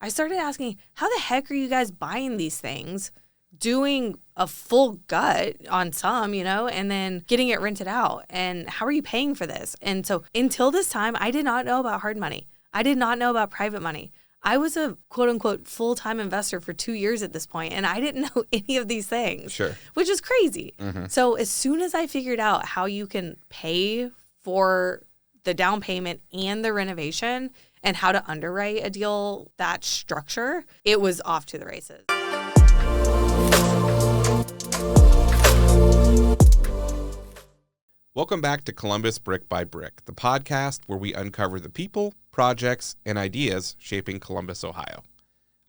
I started asking, how the heck are you guys buying these things, doing a full gut on some, and then getting it rented out? And how are you paying for this? And so until this time, I did not know about hard money. I did not know about private money. I was a quote unquote full-time investor for 2 years at this point, and I didn't know any of these things, Sure. which is crazy. Mm-hmm. So as soon as I figured out how you can pay for the down payment and the renovation and how to underwrite a deal that structure, it was off to the races. Welcome back to Columbus Brick by Brick, the podcast where we uncover the people, projects, and ideas shaping Columbus, Ohio.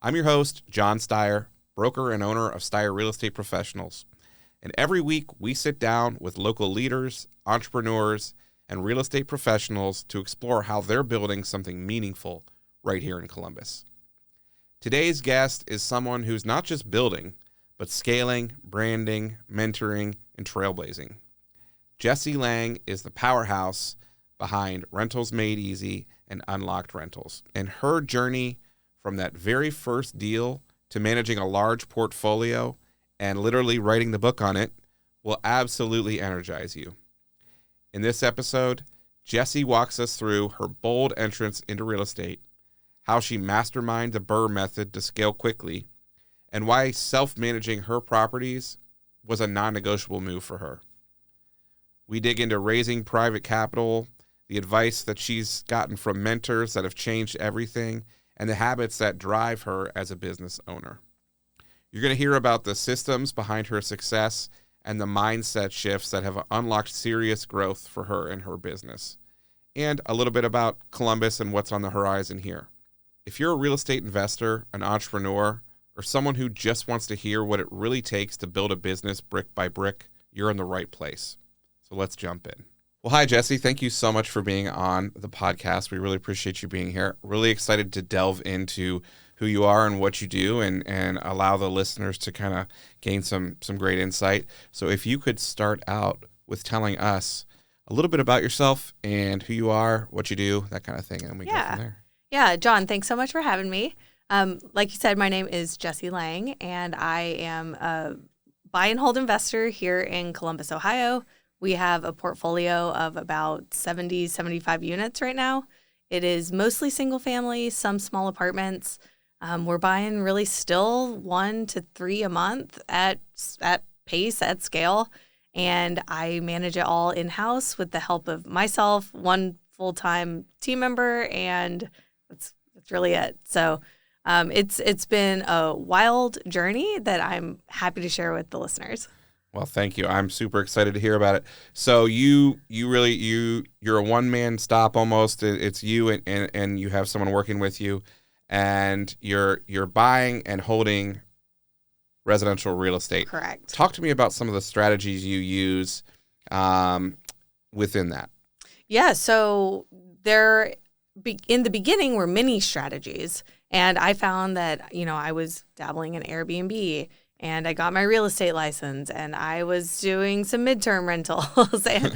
I'm your host, Jon Styer, broker and owner of Styer Real Estate Professionals. And every week we sit down with local leaders, entrepreneurs, and real estate professionals to explore how they're building something meaningful right here in Columbus. Today's guest is someone who's not just building, but scaling, branding, mentoring, and trailblazing. Jessie Lang is the powerhouse behind Rentals Made Easy and Unlocked Rentals. And her journey from that very first deal to managing a large portfolio and literally writing the book on it will absolutely energize you. In this episode, Jessie walks us through her bold entrance into real estate, how she masterminded the BRRRR method to scale quickly, and why self-managing her properties was a non-negotiable move for her. We dig into raising private capital, the advice that she's gotten from mentors that have changed everything, and the habits that drive her as a business owner. You're going to hear about the systems behind her success and the mindset shifts that have unlocked serious growth for her and her business, and a little bit about Columbus and what's on the horizon here. If you're a real estate investor, an entrepreneur, or someone who just wants to hear what it really takes to build a business brick by brick, you're in the right place. So let's jump in. Well, hi, Jessie. Thank you so much for being on the podcast. We really appreciate you being here. Really excited to delve into who you are and what you do and allow the listeners to kind of gain some great insight. So if you could start out with telling us a little bit about yourself and who you are, what you do, that kind of thing, and we go from there. Yeah, John, thanks so much for having me. Like you said, my name is Jessie Lang, and I am a buy and hold investor here in Columbus, Ohio. We have a portfolio of about 75 units right now. It is mostly single family, some small apartments. We're buying really still 1 to 3 a month at pace, at scale. And I manage it all in-house with the help of myself, one full-time team member, and that's really it. So it's been a wild journey that I'm happy to share with the listeners. Well, thank you. I'm super excited to hear about it. So you're a one-man stop almost. It's you and you have someone working with you, and you're buying and holding residential real estate. Correct. Talk to me about some of the strategies you use within that. Yeah, so there in the beginning were many strategies, and I found that, I was dabbling in Airbnb, and I got my real estate license, and I was doing some midterm rentals and,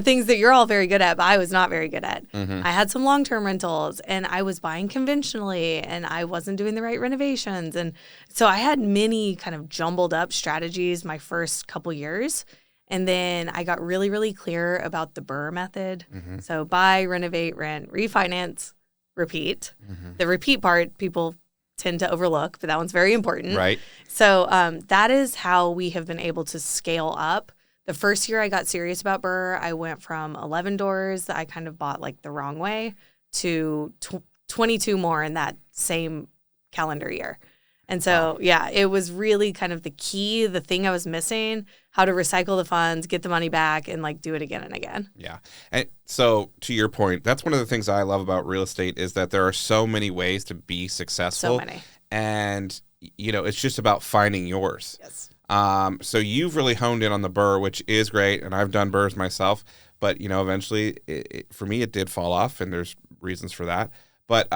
things that you're all very good at, but I was not very good at. Mm-hmm. I had some long-term rentals, and I was buying conventionally, and I wasn't doing the right renovations. And so I had many kind of jumbled up strategies my first couple years. And then I got really, really clear about the BRRRR method. Mm-hmm. So buy, renovate, rent, refinance, repeat. Mm-hmm. The repeat part, people tend to overlook, but that one's very important. Right. So that is how we have been able to scale up. The first year I got serious about BRRRR, I went from 11 doors that I kind of bought like the wrong way to 22 more in that same calendar year. And so, it was really kind of the key, the thing I was missing, how to recycle the funds, get the money back, and like do it again and again. Yeah. And so to your point, that's one of the things I love about real estate is that there are so many ways to be successful. So many. And, it's just about finding yours. Yes. So you've really honed in on the BRRRR, which is great. And I've done BRRRRs myself. But, eventually, for me, it did fall off. And there's reasons for that. But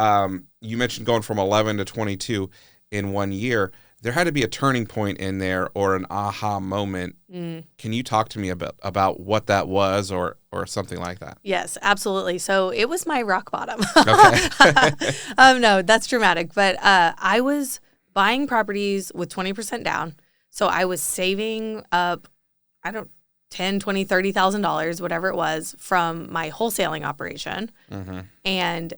you mentioned going from 11 to 22 in 1 year. there had to be a turning point in there or an aha moment. Can you talk to me about what that was or something like that? Yes, absolutely. So it was my rock bottom. Okay. No, that's dramatic. But I was buying properties with 20% down. So I was saving up, $10,000, $20,000, $30,000, whatever it was, from my wholesaling operation. And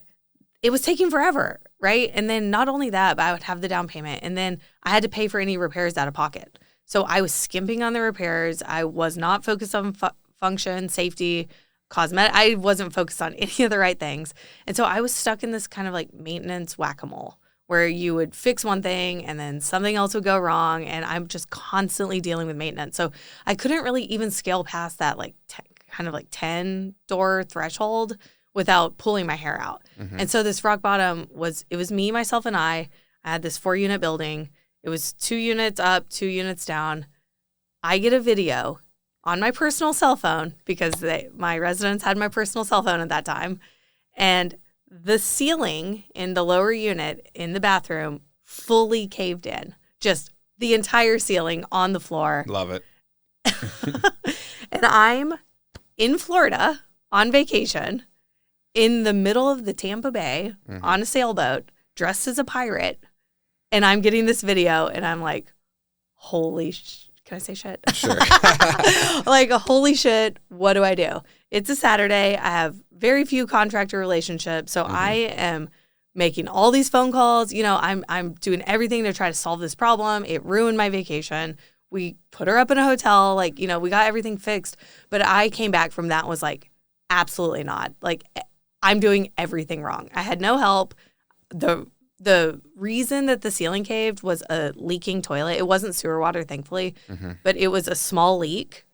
it was taking forever, right? And then not only that, but I would have the down payment. And then I had to pay for any repairs out of pocket. So I was skimping on the repairs. I was not focused on function, safety, cosmetic. I wasn't focused on any of the right things. And so I was stuck in this kind of like maintenance whack-a-mole where you would fix one thing and then something else would go wrong. And I'm just constantly dealing with maintenance. So I couldn't really even scale past that like kind of like 10-door threshold without pulling my hair out. And so this rock bottom was me, myself, and I had this 4-unit building. It was 2 units up, 2 units down. I get a video on my personal cell phone because my residents had my personal cell phone at that time. And the ceiling in the lower unit in the bathroom fully caved in. Just the entire ceiling on the floor. Love it. And I'm in Florida on vacation in the middle of the Tampa Bay on a sailboat, dressed as a pirate, and I'm getting this video, and I'm like, holy can I say shit? Sure. Like, holy shit, what do I do? It's a Saturday. I have very few contractor relationships, so I am making all these phone calls. You know, I'm doing everything to try to solve this problem. It ruined my vacation. We put her up in a hotel. Like, you know, we got everything fixed. But I came back from that and was like, absolutely not. Like, I'm doing everything wrong. I had no help. The reason that the ceiling caved was a leaking toilet. It wasn't sewer water, thankfully, but it was a small leak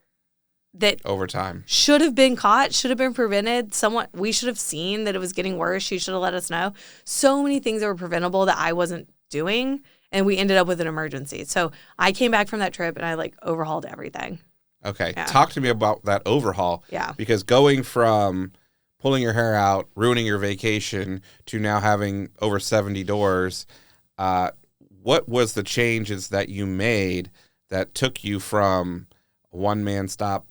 that over time should have been caught, should have been prevented. We should have seen that it was getting worse. She should have let us know. So many things that were preventable that I wasn't doing, and we ended up with an emergency. So I came back from that trip and I like overhauled everything. Okay. Yeah. Talk to me about that overhaul. Yeah. Because going from pulling your hair out, ruining your vacation, to now having over 70 doors, what was the changes that you made that took you from a one-man stop,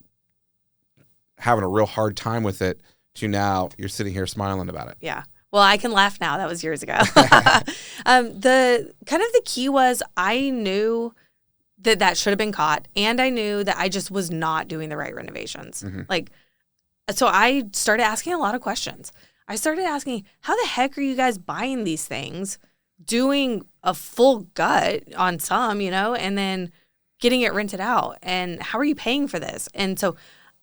having a real hard time with it, to now you're sitting here smiling about it? Yeah. Well, I can laugh now. That was years ago. The key was I knew that should have been caught, and I knew that I just was not doing the right renovations. So I started asking a lot of questions. I started asking, how the heck are you guys buying these things, doing a full gut on some, you know, and then getting it rented out? And how are you paying for this? And so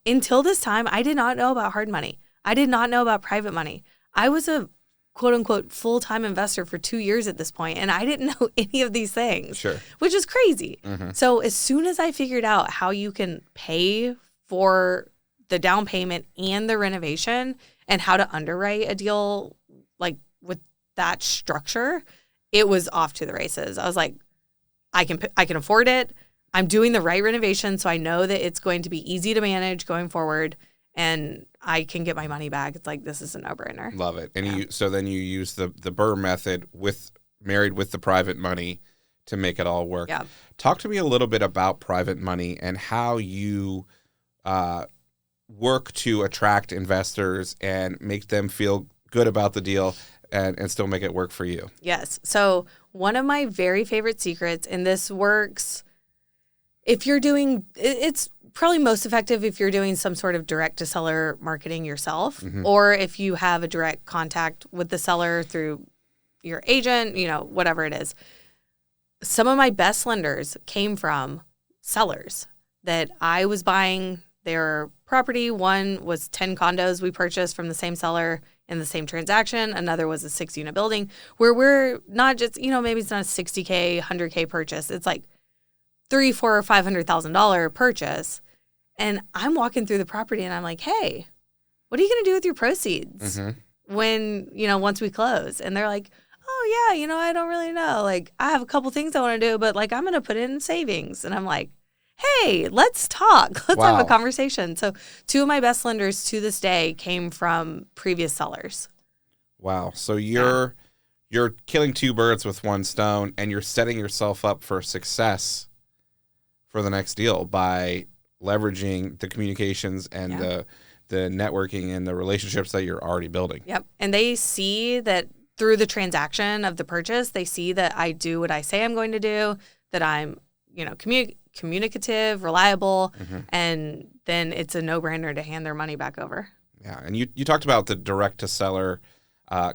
until this time, I did not know about hard money. I did not know about private money. I was a quote unquote full-time investor for 2 years at this point, and I didn't know any of these things, which is crazy. So as soon as I figured out how you can pay for the down payment and the renovation and how to underwrite a deal like with that structure, it was off to the races. I was like, I can afford it. I'm doing the right renovation, so I know that it's going to be easy to manage going forward, and I can get my money back. It's like, this is a no-brainer. Love it. And then you use the BRRRR method married with the private money to make it all work. Yeah. Talk to me a little bit about private money and how you work to attract investors and make them feel good about the deal and still make it work for you. Yes. So one of my very favorite secrets, and this works if you're doing, it's probably most effective if you're doing some sort of direct to seller marketing yourself, or if you have a direct contact with the seller through your agent, you know, whatever it is. Some of my best lenders came from sellers that I was buying their property. One was 10 condos we purchased from the same seller in the same transaction. Another was a 6-unit building where we're not just, you know, maybe it's not a $60K, $100K purchase. It's like $300,000, $400,000, or $500,000 purchase. And I'm walking through the property and I'm like, hey, what are you going to do with your proceeds when, you know, once we close? And they're like, oh yeah, you know, I don't really know. Like, I have a couple things I want to do, but like, I'm going to put it in savings. And I'm like, hey, let's talk. Let's have a conversation. So 2 of my best lenders to this day came from previous sellers. Wow. So you're you're killing two birds with one stone, and you're setting yourself up for success for the next deal by leveraging the communications and the networking and the relationships that you're already building. Yep. And they see that through the transaction of the purchase, they see that I do what I say I'm going to do, that I'm, communicative, reliable, and then it's a no-brainer to hand their money back over. Yeah. And you talked about the direct-to-seller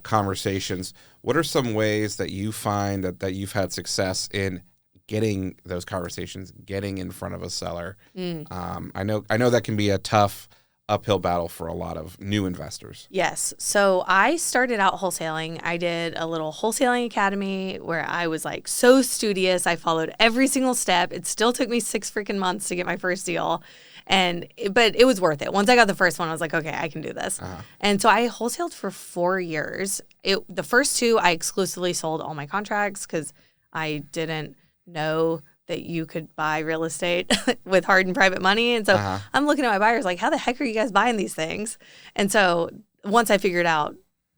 conversations. What are some ways that you find that you've had success in getting those conversations, getting in front of a seller? I know that can be a tough uphill battle for a lot of new investors. Yes. So I started out wholesaling. I did a little wholesaling academy where I was like so studious. I followed every single step. It still took me 6 freaking months to get my first deal. But it was worth it. Once I got the first one, I was like, okay, I can do this. And so I wholesaled for 4 years. The first 2, I exclusively sold all my contracts because I didn't know that you could buy real estate with hard and private money. And so I'm looking at my buyers like, how the heck are you guys buying these things? And so once I figured out,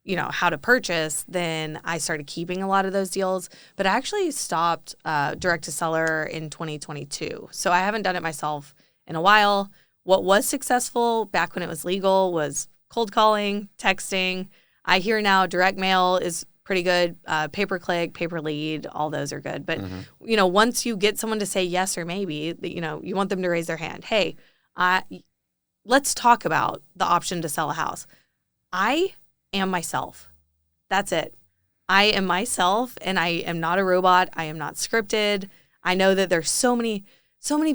how to purchase, then I started keeping a lot of those deals. But I actually stopped direct to seller in 2022. So I haven't done it myself in a while. What was successful back when it was legal was cold calling, texting. I hear now direct mail is pretty good. Pay-per-click, pay-per-lead, all those are good. But, once you get someone to say yes or maybe, you want them to raise their hand. Hey, let's talk about the option to sell a house. I am myself. That's it. I am myself, and I am not a robot. I am not scripted. I know that there's so many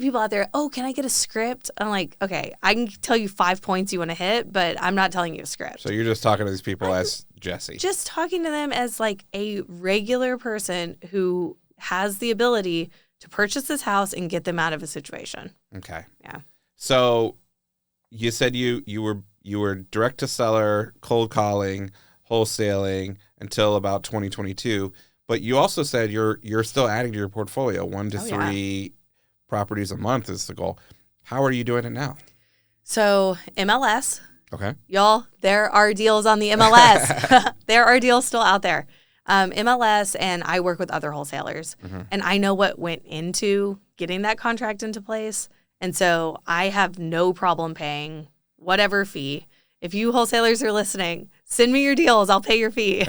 people out there. Oh, can I get a script? I'm like, okay, I can tell you 5 points you want to hit, but I'm not telling you a script. So you're just talking to these people as Jessie. Just talking to them as like a regular person who has the ability to purchase this house and get them out of a situation. Okay. Yeah. So you said you were direct to seller, cold calling, wholesaling until about 2022, but you also said you're still adding to your portfolio 1 to 3 properties a month is the goal. How are you doing it now? So MLS. Okay. Y'all, there are deals on the MLS. There are deals still out there. MLS, and I work with other wholesalers. And I know what went into getting that contract into place. And so I have no problem paying whatever fee. If you wholesalers are listening, send me your deals. I'll pay your fee.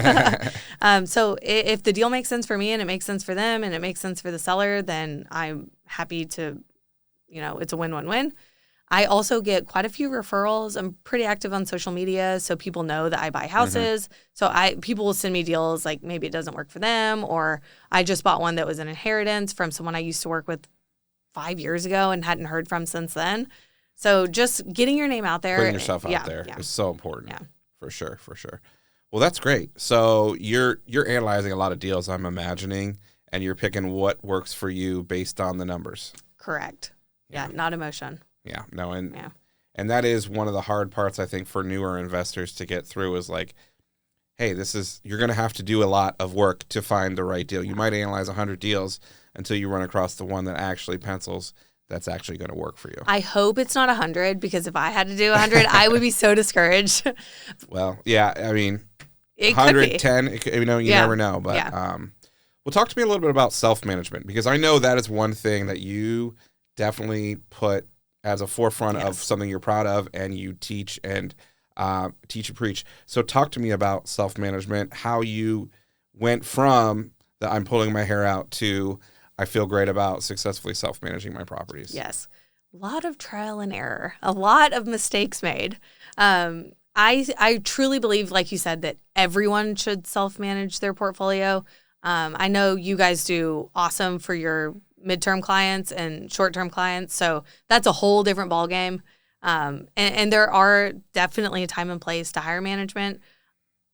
So if the deal makes sense for me and it makes sense for them and it makes sense for the seller, then I'm happy to, it's a win-win-win. I also get quite a few referrals. I'm pretty active on social media, so people know that I buy houses. So people will send me deals like maybe it doesn't work for them, or I just bought one that was an inheritance from someone I used to work with 5 years ago and hadn't heard from since then. So just getting your name out there. Putting yourself out there is so important. Yeah. For sure. Well, that's great. So you're analyzing a lot of deals, I'm imagining, and you're picking what works for you based on the numbers. Correct. Yeah, not emotion. Yeah, no, and that is one of the hard parts, I think, for newer investors to get through is like, hey, you're going to have to do a lot of work to find the right deal. You might analyze 100 deals until you run across the one that actually pencils that's actually going to work for you. I hope it's not 100, because if I had to do 100, I would be so discouraged. Well, yeah, I mean, it 110, you never know. But well, talk to me a little bit about self-management, because I know that is one thing that you definitely put as a forefront of something you're proud of, and you teach and preach. So talk to me about self-management, how you went from the I'm pulling my hair out to I feel great about successfully self-managing my properties. Yes. A lot of trial and error, a lot of mistakes made. I truly believe, like you said, that everyone should self-manage their portfolio. I know you guys do awesome for your midterm clients and short-term clients, so that's a whole different ballgame. And there are definitely a time and place to hire management.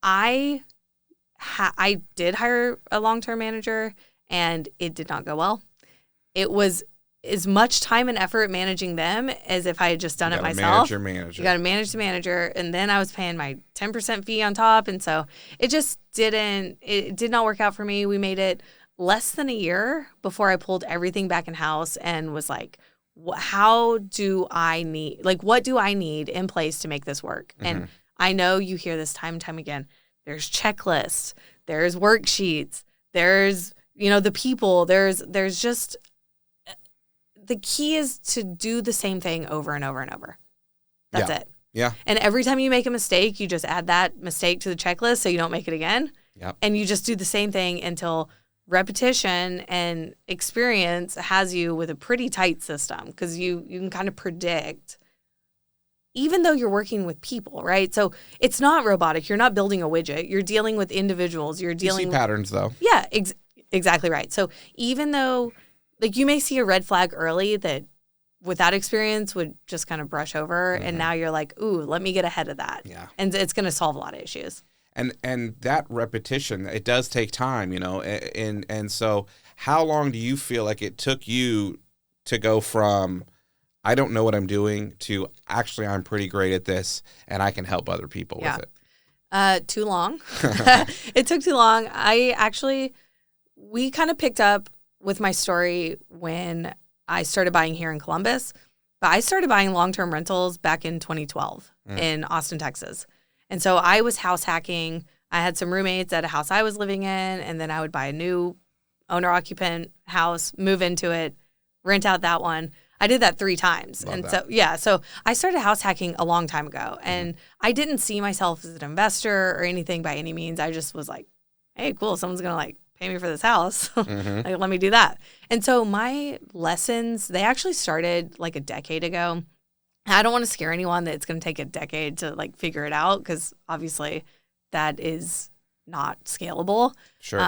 I did hire a long-term manager, and it did not go well. It was as much time and effort managing them as if I had just done it myself. You got to manage the manager, and then I was paying my 10% fee on top, and so it just did not work out for me. We made it less than a year before I pulled everything back in house and was like, what do I need in place to make this work? And I know you hear this time and time again. There's checklists. there's worksheets, there's, the people, there's just, the key is to do the same thing over and over and over. That's it. Yeah. And every time you make a mistake, you just add that mistake to the checklist so you don't make it again. Yep. And you just do the same thing until repetition and experience has you with a pretty tight system, because you can kind of predict, even though you're working with people, right? So it's not robotic. You're not building a widget. You're dealing with individuals. You're dealing with patterns, though. Yeah, exactly right. So even though, like, you may see a red flag early that without experience would just kind of brush over, and now you're like, ooh, let me get ahead of that. Yeah. And it's going to solve a lot of issues. And that repetition, it does take time, and so how long do you feel like it took you to go from I don't know what I'm doing to actually I'm pretty great at this and I can help other people with it? Too long. It took too long. We kind of picked up with my story when I started buying here in Columbus, but I started buying long-term rentals back in 2012 in Austin, Texas. And so I was house hacking. I had some roommates at a house I was living in, and then I would buy a new owner-occupant house, move into it, rent out that one. I did that 3 times. Love and that. So I started house hacking a long time ago, and I didn't see myself as an investor or anything by any means. I just was like, hey, cool, someone's going to like pay me for this house. Like, let me do that. And so my lessons, they actually started like a decade ago. I don't want to scare anyone that it's going to take a decade to like figure it out, because obviously that is not scalable. Sure.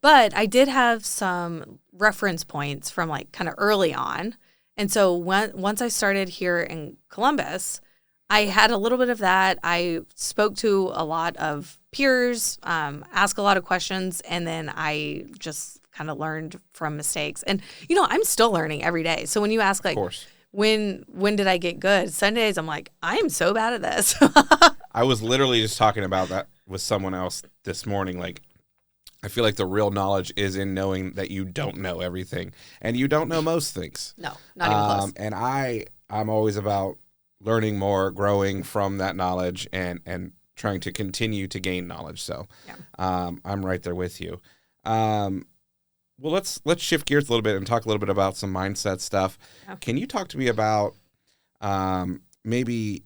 But I did have some reference points from like kind of early on. And so once I started here in Columbus, I had a little bit of that. I spoke to a lot of peers, asked a lot of questions, and then I just kind of learned from mistakes. And, I'm still learning every day. So when you ask like, of course. When did I get good? Sundays, I'm like, I am so bad at this. I was literally just talking about that with someone else this morning. Like, I feel like the real knowledge is in knowing that you don't know everything, and you don't know most things. No, not even close. And I'm always about learning more, growing from that knowledge, and trying to continue to gain knowledge. So, I'm right there with you. Well, let's shift gears a little bit and talk a little bit about some mindset stuff. Okay. Can you talk to me about maybe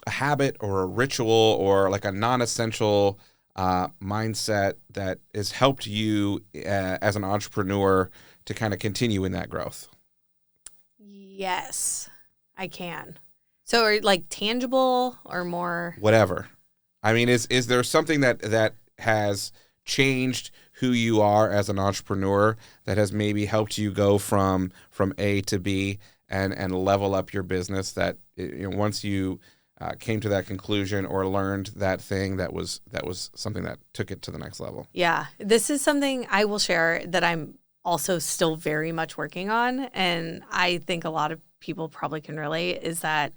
a habit or a ritual or like a non-essential mindset that has helped you as an entrepreneur to kind of continue in that growth? Yes, I can. So are like tangible or more? Whatever. I mean, is there something that has changed who you are as an entrepreneur that has maybe helped you go from A to B and level up your business, that once you came to that conclusion or learned that thing that was something that took it to the next level? Yeah, this is something I will share that I'm also still very much working on, and I think a lot of people probably can relate, is that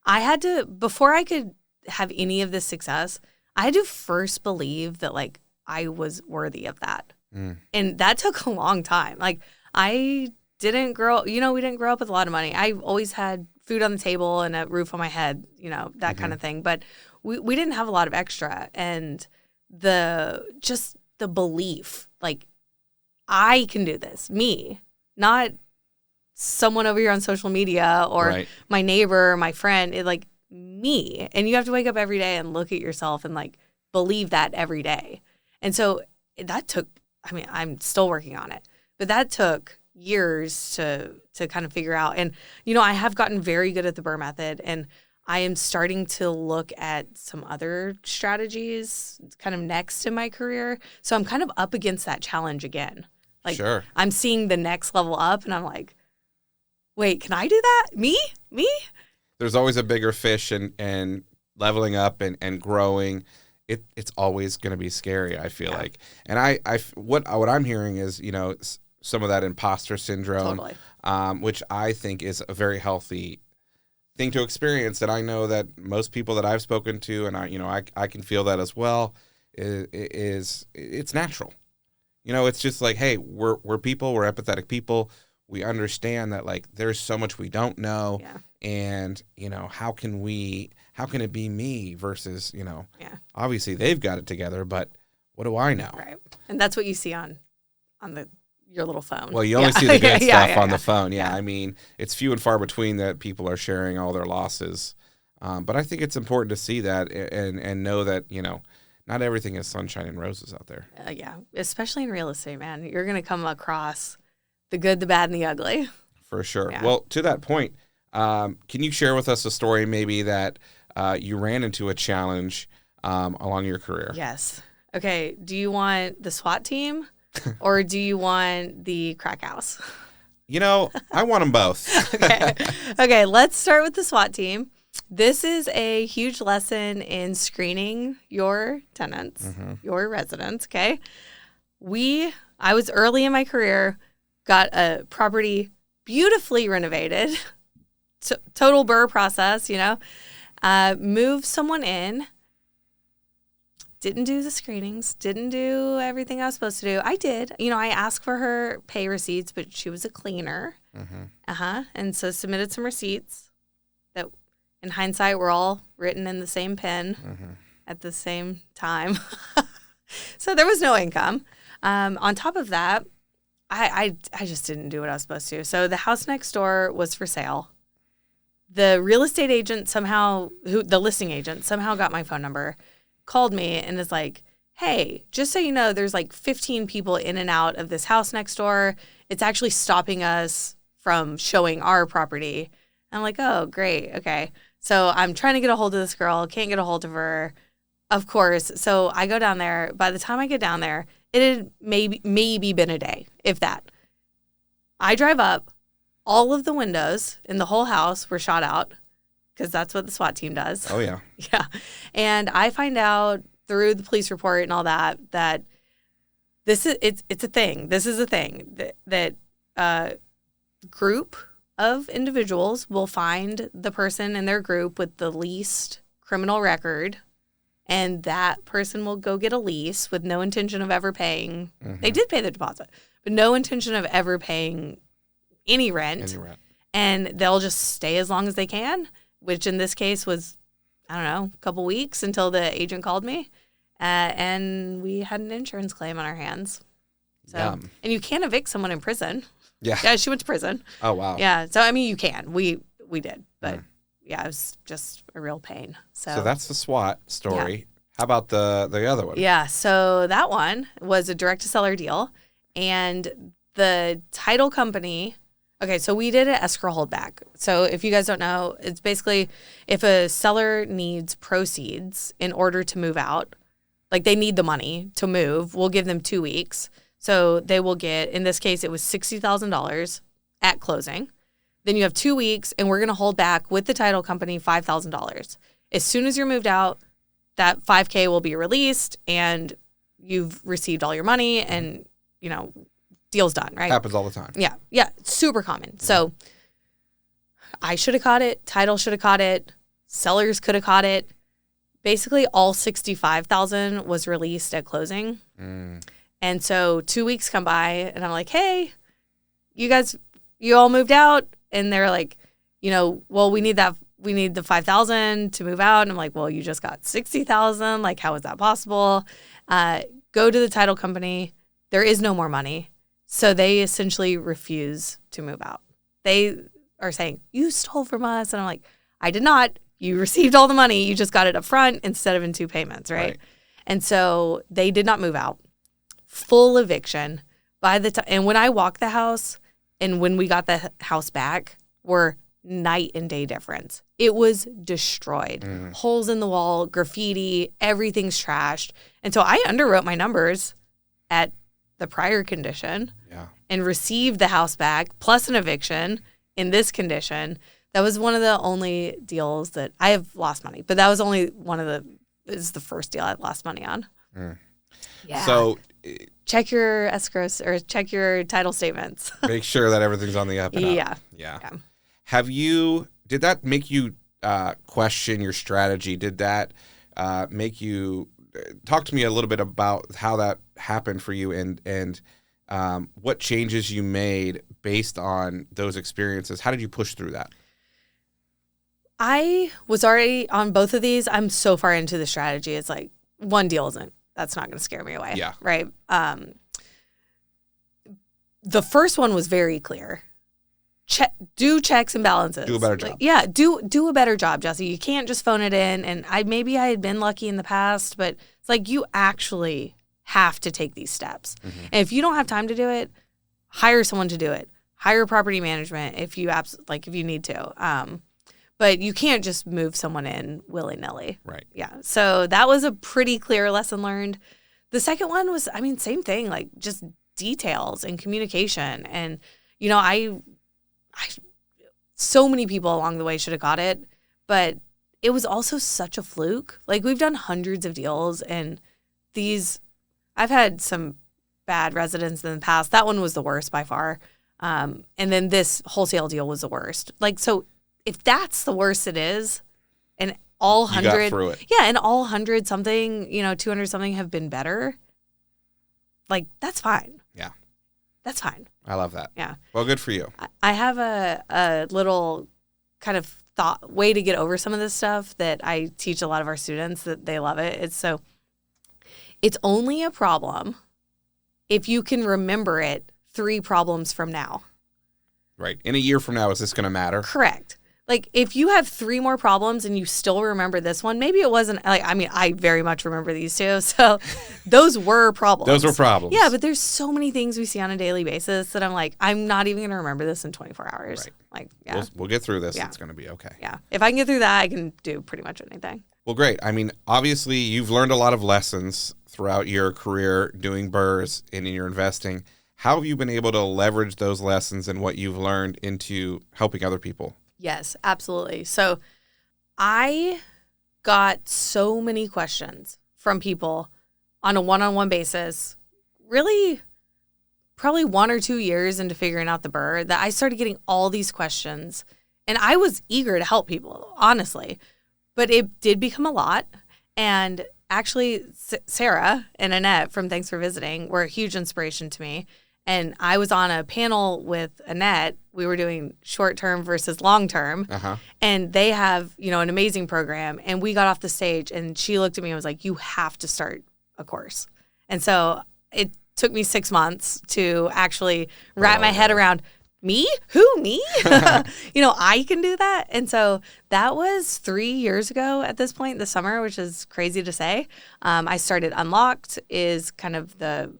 I had to, before I could have any of this success, I had to first believe that like I was worthy of that. And that took a long time. Like, I didn't grow, we didn't grow up with a lot of money. I always had food on the table and a roof on my head, that kind of thing. But we didn't have a lot of extra. And the belief, like, I can do this, me, not someone over here on social media or my neighbor, or my friend, like me. And you have to wake up every day and look at yourself and like believe that every day. And so that took, I'm still working on it, but that took years to kind of figure out. And, I have gotten very good at the BRRRR method, and I am starting to look at some other strategies kind of next in my career. So I'm kind of up against that challenge again. Like, sure. I'm seeing the next level up, and I'm like, wait, can I do that? Me? There's always a bigger fish, and leveling up and growing. It's always going to be scary, I feel like. And what I'm hearing is, some of that imposter syndrome, which I think is a very healthy thing to experience. And I know that most people that I've spoken to, and I can feel that as well, it's natural. It's just like, hey, we're people, we're empathetic people. We understand that like there's so much we don't know, and how can it be me versus obviously they've got it together, but what do I know? Right. And that's what you see on your little phone. Well, you only see the good stuff on the phone. Yeah. I mean, it's few and far between that people are sharing all their losses. But I think it's important to see that and know that, not everything is sunshine and roses out there. Yeah, especially in real estate, man. You're going to come across the good, the bad, and the ugly. For sure. Yeah. Well, to that point, can you share with us a story maybe that you ran into a challenge along your career? Yes. Okay, do you want the SWAT team or do you want the crack house? I want them both. Okay, let's start with the SWAT team. This is a huge lesson in screening your tenants, your residents, okay? I was early in my career, got a property beautifully renovated, total BRRRR process, moved someone in, didn't do the screenings, didn't do everything I was supposed to do. I did. I asked for her pay receipts, but she was a cleaner. And so submitted some receipts that, in hindsight, were all written in the same pen at the same time. So there was no income. On top of that, I just didn't do what I was supposed to. So the house next door was for sale. The real estate agent the listing agent somehow got my phone number, called me and is like, hey, just so you know, there's like 15 people in and out of this house next door. It's actually stopping us from showing our property. I'm like, oh, great. Okay. So I'm trying to get a hold of this girl. Can't get a hold of her. Of course. So I go down there. By the time I get down there, it had maybe been a day, if that. I drive up. All of the windows in the whole house were shot out because that's what the SWAT team does. Oh, yeah. Yeah. And I find out through the police report and all that it's a thing. This is a thing that group of individuals will find the person in their group with the least criminal record, and that person will go get a lease with no intention of ever paying. They did pay the deposit, but no intention of ever paying any rent. And they'll just stay as long as they can, which in this case was, I don't know, a couple weeks until the agent called me. And we had an insurance claim on our hands. So, and you can't evict someone in prison. Yeah. Yeah, she went to prison. Oh, wow. Yeah. So, I mean, you can. We did. But, yeah, it was just a real pain. So that's the SWAT story. Yeah. How about the other one? Yeah. So that one was a direct-to-seller deal. And the title company... Okay, so we did an escrow holdback. So if you guys don't know, it's basically if a seller needs proceeds in order to move out, like they need the money to move, we'll give them 2 weeks. So they will get, in this case, it was $60,000 at closing. Then you have 2 weeks, and we're going to hold back with the title company $5,000. As soon as you're moved out, that $5,000 will be released, and you've received all your money, and, deal's done, right? Happens all the time. Yeah. Yeah. Super common. So I should have caught it. Title should have caught it. Sellers could have caught it. Basically, all $65,000 was released at closing. And so 2 weeks come by, and I'm like, hey, you all moved out? And they're like, well, we need the $5,000 to move out. And I'm like, well, you just got $60,000. Like, how is that possible? Go to the title company. There is no more money. So they essentially refuse to move out. They are saying, you stole from us. And I'm like, I did not. You received all the money. You just got it up front instead of in 2 payments, right? And so they did not move out. Full eviction. And when I walked the house and when we got the house back were night and day difference. It was destroyed. Holes in the wall, graffiti, everything's trashed. And so I underwrote my numbers at the prior condition and received the house back plus an eviction in this condition. That was one of the only deals that I have lost money, but that was only is the first deal I lost money on. Yeah. So check your escrows or check your title statements. Make sure that everything's on the up and up. Yeah. Did that make you question your strategy? Did that make you talk to me a little bit about how that happened for you and what changes you made based on those experiences? How did you push through that? I was already on both of these. I'm so far into the strategy. It's like one deal isn't that's not going to scare me away. Yeah. Right. The first one was very clear. Do checks and balances. Do a better job. Do a better job, Jesse. You can't just phone it in. And maybe I had been lucky in the past, but it's like you actually have to take these steps. Mm-hmm. And if you don't have time to do it, hire someone to do it. Hire property management if you need to. But you can't just move someone in willy-nilly. Right. Yeah. So that was a pretty clear lesson learned. The second one was, same thing, like just details and communication. And, I so many people along the way should have got it, but it was also such a fluke. Like, we've done hundreds of deals, and I've had some bad residents in the past. That one was the worst by far. And then this wholesale deal was the worst. Like, so if that's the worst it is, and all 100, you got through it. Yeah, and all 100 something, 200 something have been better, like, that's fine. Yeah. That's fine. I love that. Yeah. Well, good for you. I have a little kind of way to get over some of this stuff that I teach a lot of our students that they love it. It's only a problem if you can remember it 3 problems from now. Right. In a year from now, is this going to matter? Correct. Like, if you have 3 more problems and you still remember this one, maybe it wasn't, I very much remember these 2. So those were problems. Those were problems. Yeah, but there's so many things we see on a daily basis that I'm like, I'm not even going to remember this in 24 hours. Right. Like, yeah. We'll get through this. Yeah. It's going to be okay. Yeah. If I can get through that, I can do pretty much anything. Well, great. Obviously, you've learned a lot of lessons throughout your career doing BRRRRs and in your investing. How have you been able to leverage those lessons and what you've learned into helping other people? Yes, absolutely. So I got so many questions from people on a one-on-one basis, really probably 1 or 2 years into figuring out the BRRRR, that I started getting all these questions. And I was eager to help people, honestly. But it did become a lot. And actually, Sarah and Annette from Thanks for Visiting were a huge inspiration to me. And I was on a panel with Annette. We were doing short-term versus long-term. Uh-huh. And they have, an amazing program. And we got off the stage, and she looked at me and was like, you have to start a course. And so it took me 6 months to actually wrap my head around, me? Who, me? I can do that. And so that was 3 years ago at this point, this summer, which is crazy to say. I started Unlocked, is kind of the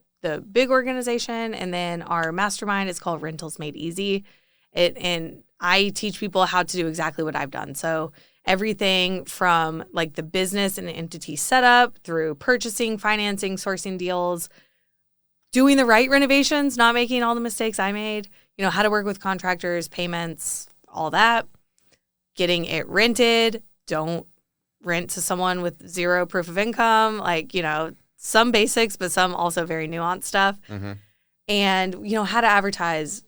big organization, and then our mastermind is called Rentals Made Easy. And I teach people how to do exactly what I've done. So everything from like the business and entity setup through purchasing, financing, sourcing deals, doing the right renovations, not making all the mistakes I made, how to work with contractors, payments, all that, getting it rented. Don't rent to someone with 0 proof of income, some basics, but some also very nuanced stuff. Mm-hmm. And, how to advertise,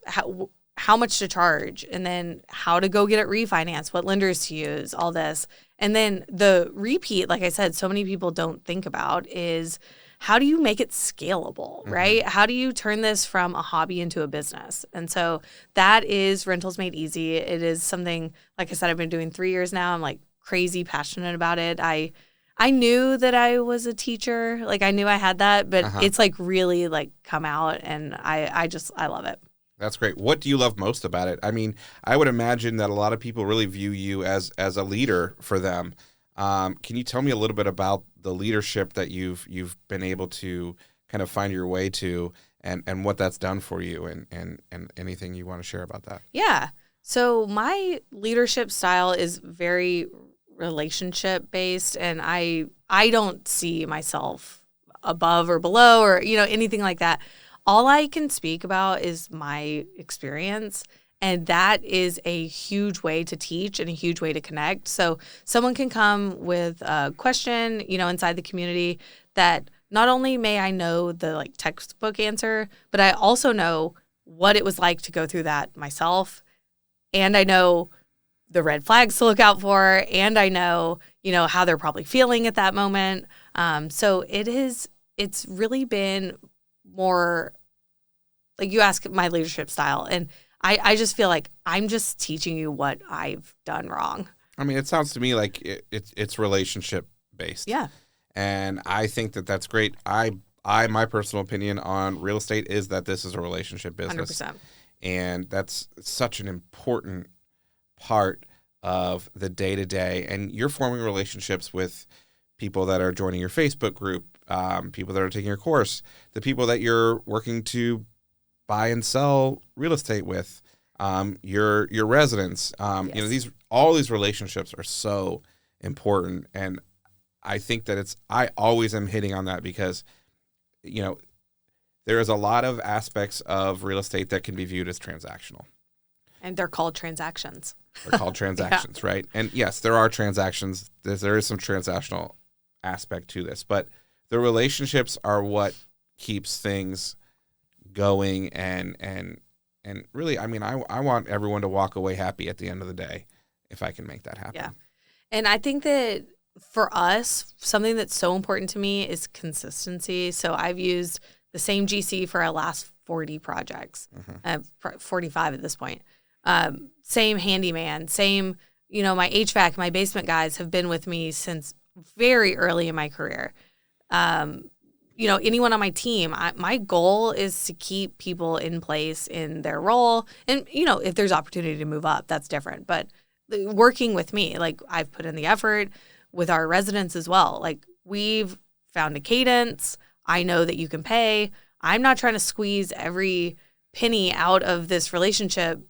how much to charge, and then how to go get it refinanced, what lenders to use, all this. And then the repeat, like I said, so many people don't think about is how do you make it scalable, mm-hmm. right? How do you turn this from a hobby into a business? And so that is Rentals Made Easy. It is something, like I said, I've been doing 3 years now. I'm crazy passionate about it. I knew that I was a teacher. I knew I had that, but it's really come out, and I love it. That's great. What do you love most about it? I would imagine that a lot of people really view you as a leader for them. Can you tell me a little bit about the leadership that you've been able to kind of find your way to, and what that's done for you, and anything you want to share about that? Yeah. So my leadership style is very relationship based, and I don't see myself above or below or anything like that. All I can speak about is my experience, and that is a huge way to teach and a huge way to connect. So someone can come with a question, inside the community that not only may I know the textbook answer, but I also know what it was like to go through that myself, and I know the red flags to look out for, and I know, how they're probably feeling at that moment. So it's really been more you ask my leadership style, and I just feel like I'm just teaching you what I've done wrong. It sounds to me like it's relationship based. Yeah. And I think that that's great. My personal opinion on real estate is that this is a relationship business. 100%. And that's such an important part of the day-to-day. And you're forming relationships with people that are joining your Facebook group, people that are taking your course, the people that you're working to buy and sell real estate with, your residents. Yes. All these relationships are so important. And I think that I always am hitting on that because, there is a lot of aspects of real estate that can be viewed as transactional. And they're called transactions. They're called transactions, yeah. Right? And yes, there are transactions. There is some transactional aspect to this, but the relationships are what keeps things going. And really, I want everyone to walk away happy at the end of the day if I can make that happen. Yeah. And I think that for us, something that's so important to me is consistency. So I've used the same GC for our last 40 projects, 45 at this point. Same handyman, same, my HVAC, my basement guys have been with me since very early in my career. Anyone on my team, my goal is to keep people in place in their role. And, if there's opportunity to move up, that's different. But working with me, like I've put in the effort with our residents as well. Like we've found a cadence. I know that you can pay. I'm not trying to squeeze every penny out of this relationship,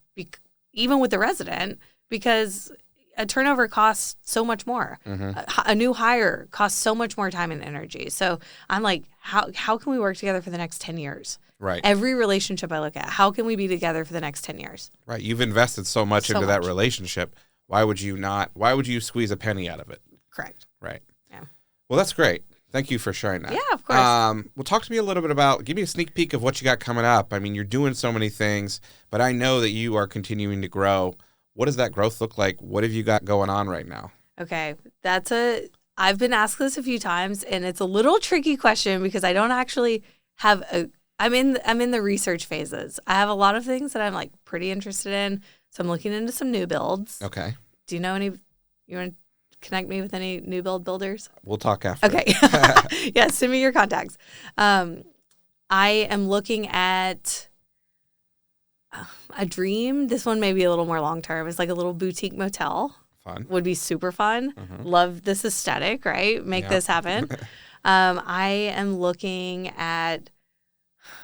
even with the resident, because a turnover costs so much more. A new hire costs so much more time and energy. So I'm like, how can we work together for the next 10 years? Right. Every relationship I look at, how can we be together for the next 10 years? Right. You've invested so much into that relationship. Why would you squeeze a penny out of it? Correct. Right. Yeah. Well, that's great. Thank you for sharing that. Yeah, of course. Well, talk to me a little bit give me a sneak peek of what you got coming up. You're doing so many things, but I know that you are continuing to grow. What does that growth look like? What have you got going on right now? Okay. I've been asked this a few times, and it's a little tricky question because I don't actually have I'm in the research phases. I have a lot of things that I'm like pretty interested in. So I'm looking into some new builds. Okay. Do you know you want to connect me with any new builders? We'll talk after. Okay. Yeah, send me your contacts. I am looking at a dream. This one may be a little more long-term. It's like a little boutique motel. Fun. Would be super fun. Love this aesthetic, right? Make this happen. I am looking at,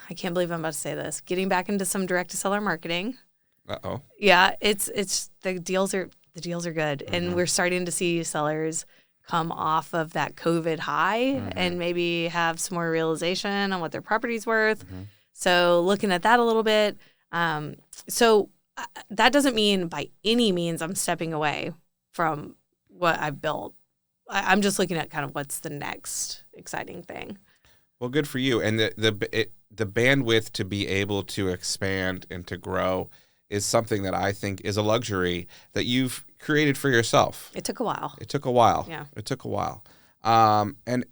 I can't believe I'm about to say this, getting back into some direct-to-seller marketing. Uh-oh. Yeah, it's the deals are good. And we're starting to see sellers come off of that COVID high and maybe have some more realization on what their property's worth. So looking at that a little bit. So that doesn't mean by any means I'm stepping away from what I've built. I'm just looking at kind of what's the next exciting thing. Well, good for you. And the bandwidth to be able to expand and to grow is something that I think is a luxury that you've created for yourself. It took a while. Yeah. It took a while. And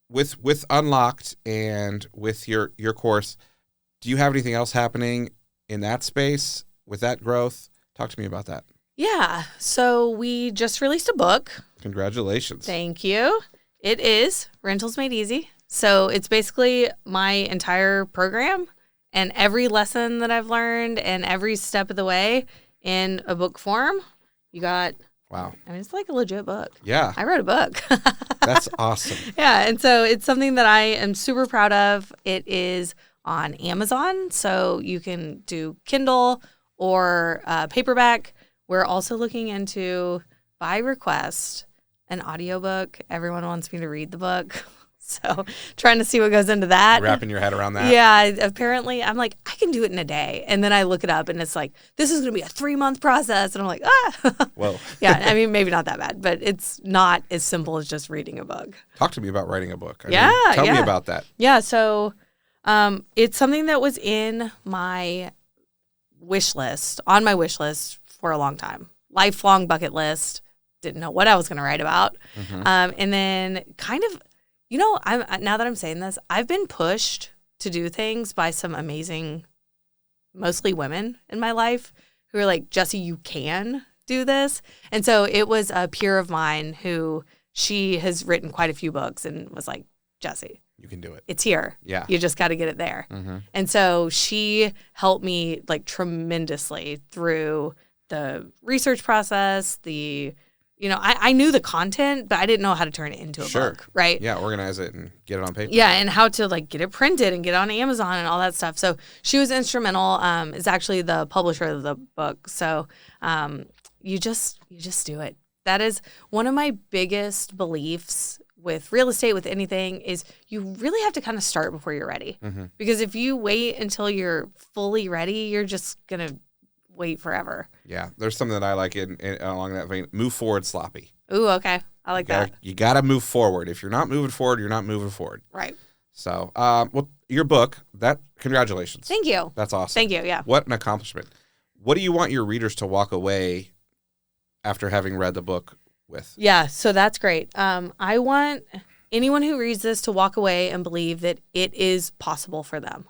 with Unlocked and with your course, do you have anything else happening in that space with that growth? Talk to me about that. Yeah. So we just released a book. Congratulations. Thank you. It is Rentals Made Easy. So it's basically my entire program and every lesson that I've learned and every step of the way in a book form. You got, wow. It's like a legit book. Yeah. I wrote a book. That's awesome. Yeah. And so it's something that I am super proud of. It is on Amazon. So you can do Kindle or paperback. We're also looking into, by request, an audiobook. Everyone wants me to read the book. So trying to see what goes into that. Wrapping your head around that. Yeah. Apparently, I'm like, I can do it in a day. And then I look it up and it's like, this is going to be a 3-month process. And I'm like, Whoa. Yeah. Maybe not that bad, but it's not as simple as just reading a book. Talk to me about writing a book. Tell me about that. Yeah. So it's something that was in my wish list, for a long time. Lifelong bucket list. Didn't know what I was going to write about. And then kind of, now that I'm saying this, I've been pushed to do things by some amazing, mostly women in my life who are like, Jessie, you can do this. And so it was a peer of mine who she has written quite a few books and was like, Jessie, you can do it. It's here. Yeah. You just got to get it there. Mm-hmm. And so she helped me like tremendously through the research process, I knew the content, but I didn't know how to turn it into a book, right? Yeah, organize it and get it on paper. Yeah, and how to like get it printed and get it on Amazon and all that stuff. So she was instrumental. Is actually the publisher of the book. So you just do it. That is one of my biggest beliefs with real estate, with anything, is you really have to kind of start before you're ready. Mm-hmm. Because if you wait until you're fully ready, you're just going to wait forever. Yeah, there's something that I like in along that vein. Move forward sloppy. Ooh, okay. I like that. You got to move forward. If you're not moving forward, you're not moving forward. Right. So, well, your book, congratulations. Thank you. That's awesome. Thank you, yeah. What an accomplishment. What do you want your readers to walk away after having read the book with? Yeah, so that's great. I want anyone who reads this to walk away and believe that it is possible for them.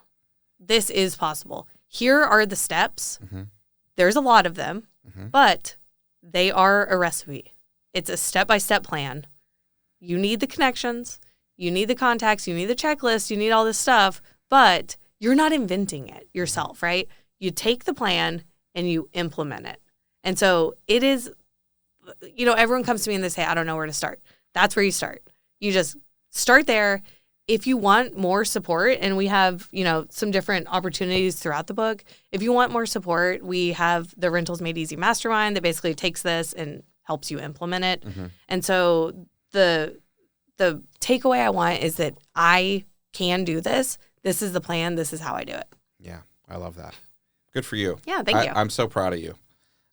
This is possible. Here are the steps. Mm-hmm. There's a lot of them, mm-hmm. but they are a recipe. It's a step-by-step plan. You need the connections. You need the contacts. You need the checklist. You need all this stuff, but you're not inventing it yourself, right? You take the plan and you implement it. And so it is, everyone comes to me and they say, I don't know where to start. That's where you start. You just start there. If you want more support, and we have, some different opportunities throughout the book. If you want more support, we have the Rentals Made Easy Mastermind that basically takes this and helps you implement it. Mm-hmm. And so the takeaway I want is that I can do this. This is the plan. This is how I do it. Yeah, I love that. Good for you. Yeah, thank you. I'm so proud of you.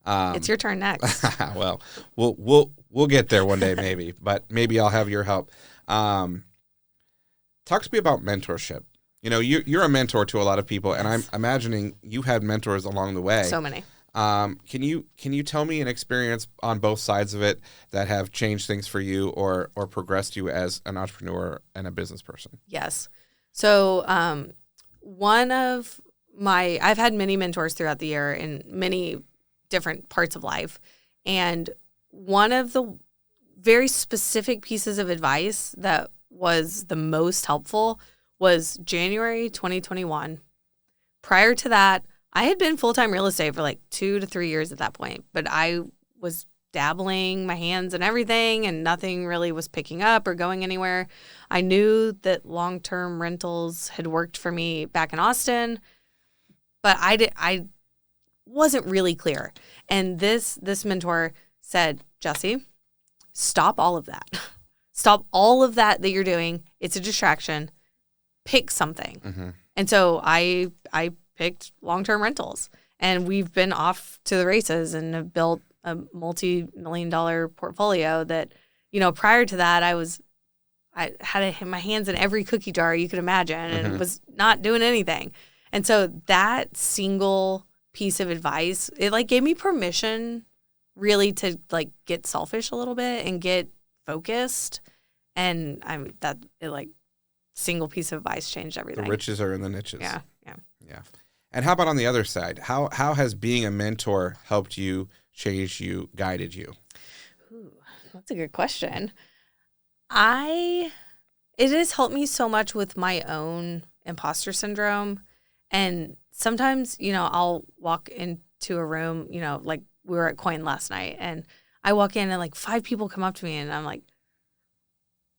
It's your turn next. Well, we'll get there one day maybe, but maybe I'll have your help. Talk to me about mentorship. You're a mentor to a lot of people, and I'm imagining you had mentors along the way. So many. Can you tell me an experience on both sides of it that have changed things for you or progressed you as an entrepreneur and a business person? Yes. So I've had many mentors throughout the year in many different parts of life, and one of the very specific pieces of advice that was the most helpful was January 2021. Prior to that, I had been full-time real estate for like 2 to 3 years at that point, but I was dabbling my hands in everything and nothing really was picking up or going anywhere. I knew that long-term rentals had worked for me back in Austin, but I wasn't really clear. And this mentor said, Jessie, stop all of that. Stop all of that you're doing. It's a distraction. Pick something. Mm-hmm. And so I picked long-term rentals, and we've been off to the races and have built a multi-million-dollar portfolio that, prior to that, I had my hands in every cookie jar you could imagine and mm-hmm. was not doing anything. And so that single piece of advice, it like gave me permission really to like get selfish a little bit and get focused. And single piece of advice changed everything. The riches are in the niches. Yeah. And how about on the other side? How has being a mentor helped you, changed you, guided you? Ooh, that's a good question. It has helped me so much with my own imposter syndrome. And sometimes, I'll walk into a room, like we were at Coin last night, and I walk in and like 5 people come up to me and I'm like,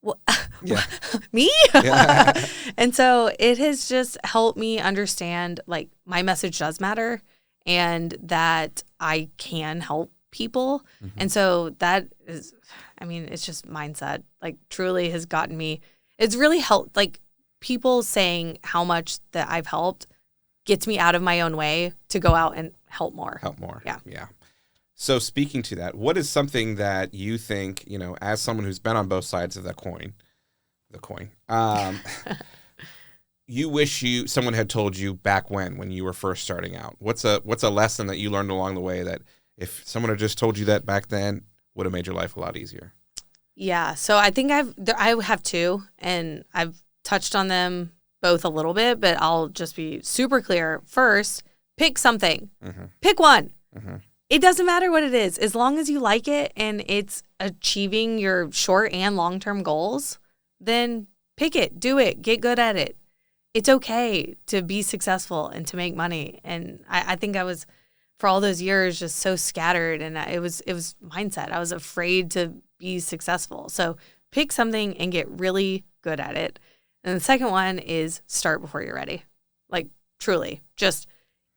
what? Yeah. Me? Yeah. And so it has just helped me understand like my message does matter and that I can help people. Mm-hmm. And so that is, it's just mindset, like truly has gotten me. It's really helped, like people saying how much that I've helped gets me out of my own way to go out and help more. Yeah. So speaking to that, what is something that you think, as someone who's been on both sides of the coin, you wish someone had told you back when you were first starting out? What's a lesson that you learned along the way that if someone had just told you that back then would have made your life a lot easier? Yeah. So I think I have 2, and I've touched on them both a little bit, but I'll just be super clear. First, pick something. Mm-hmm. Pick one. Mm-hmm. It doesn't matter what it is. As long as you like it and it's achieving your short and long-term goals, then pick it, do it, get good at it. It's okay to be successful and to make money. And I think I was, for all those years, just so scattered, and it was mindset. I was afraid to be successful. So pick something and get really good at it. And the second one is start before you're ready. Like, truly, just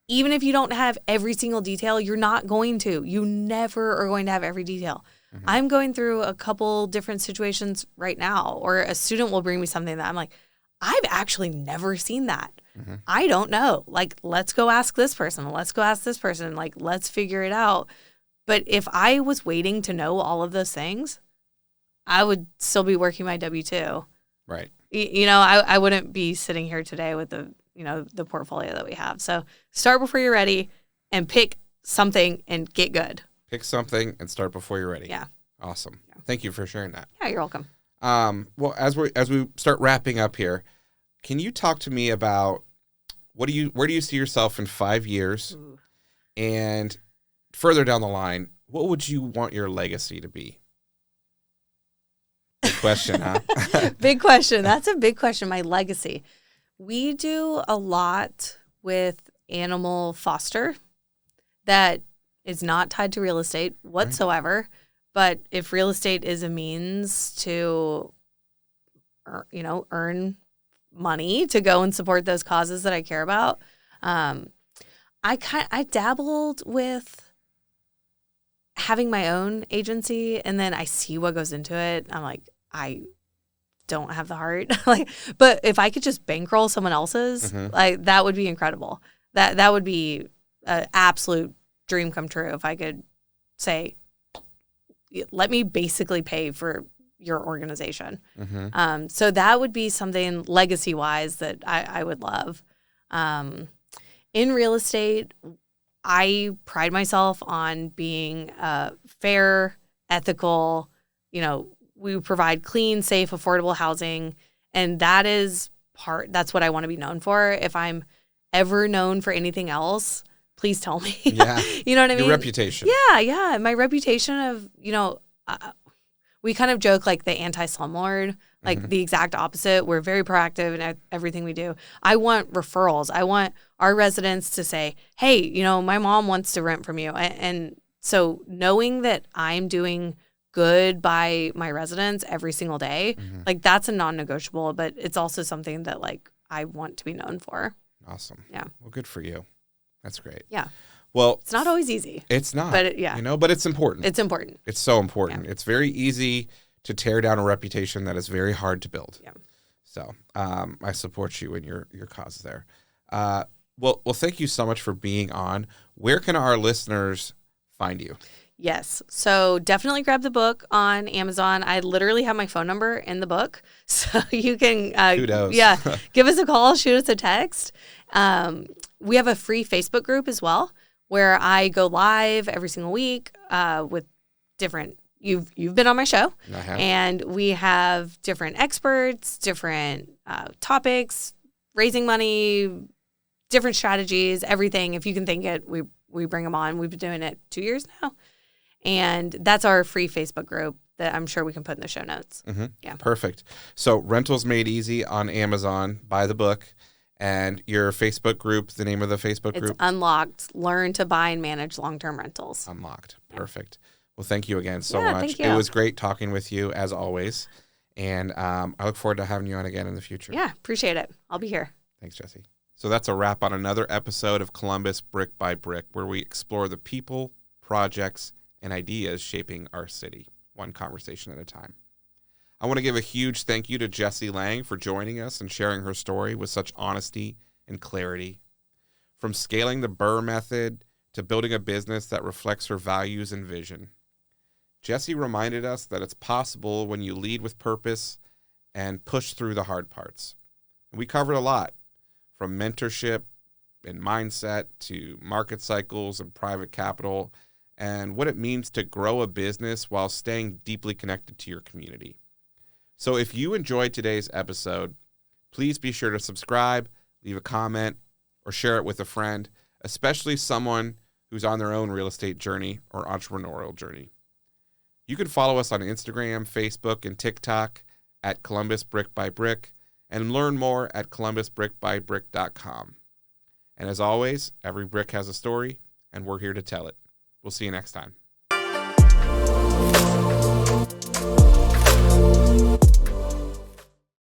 even if you don't have every single detail, you're not going to. You never are going to have every detail. Mm-hmm. I'm going through a couple different situations right now, or a student will bring me something that I'm like, I've actually never seen that. Mm-hmm. I don't know. Like, let's go ask this person. Let's go ask this person. Like, let's figure it out. But if I was waiting to know all of those things, I would still be working my W-2. Right. I wouldn't be sitting here today with the portfolio that we have. So start before you're ready and pick something and get good. Pick something and start before you're ready. Yeah. Awesome. Yeah. Thank you for sharing that. Yeah, you're welcome. Well, as we start wrapping up here, can you talk to me about where do you see yourself in 5 years? Ooh. And further down the line, what would you want your legacy to be? Big question, huh? Big question. That's a big question. My legacy. We do a lot with animal foster that is not tied to real estate whatsoever. Right. But if real estate is a means to, earn money to go and support those causes that I care about, I dabbled with having my own agency, and then I see what goes into it. I'm like, I don't have the heart. But if I could just bankroll someone else's, mm-hmm. That would be incredible. That would be an absolute dream come true if I could say, let me basically pay for your organization. Mm-hmm. So that would be something legacy-wise that I would love. In real estate, I pride myself on being fair, ethical. We provide clean, safe, affordable housing, and that's what I want to be known for. If I'm ever known for anything else, please tell me. Yeah. You know what I mean? Your reputation. Yeah. My reputation of, we kind of joke like the anti-slumlord, like mm-hmm. the exact opposite. We're very proactive in everything we do. I want referrals. I want our residents to say, hey, my mom wants to rent from you. And so knowing that I'm doing good by my residents every single day, mm-hmm. That's a non-negotiable, but it's also something that I want to be known for. Awesome. Yeah. Well, good for you. That's great. Yeah. Well, it's not always easy. It's not. But but it's important. It's important. It's so important. Yeah. It's very easy to tear down a reputation that is very hard to build. Yeah. So I support you in your cause there. Well, thank you so much for being on. Where can our listeners find you? Yes. So definitely grab the book on Amazon. I literally have my phone number in the book. So you can Kudos. Yeah, give us a call, shoot us a text. We have a free Facebook group as well where I go live every single week with different you've been on my show. I have. And we have different experts, different topics, raising money, different strategies, everything. If you can think it, we bring them on. We've been doing it 2 years now. And that's our free Facebook group that I'm sure we can put in the show notes. Mm-hmm. Yeah. Perfect. So Rentals Made Easy on Amazon. Buy the book. And your Facebook group, the name of the Facebook group? It's Unlocked. Learn to buy and manage long-term rentals. Unlocked. Perfect. Well, thank you again so much. Thank you. It was great talking with you, as always. And I look forward to having you on again in the future. Yeah, appreciate it. I'll be here. Thanks, Jessie. So that's a wrap on another episode of Columbus Brick by Brick, where we explore the people, projects, and ideas shaping our city, one conversation at a time. I want to give a huge thank you to Jessie Lang for joining us and sharing her story with such honesty and clarity. From scaling the BRRRR method to building a business that reflects her values and vision. Jessie reminded us that it's possible when you lead with purpose and push through the hard parts. We covered a lot, from mentorship and mindset to market cycles and private capital, and what it means to grow a business while staying deeply connected to your community. So if you enjoyed today's episode, please be sure to subscribe, leave a comment, or share it with a friend, especially someone who's on their own real estate journey or entrepreneurial journey. You can follow us on Instagram, Facebook, and TikTok at Columbus Brick by Brick, and learn more at columbusbrickbybrick.com. And as always, every brick has a story, and we're here to tell it. We'll see you next time.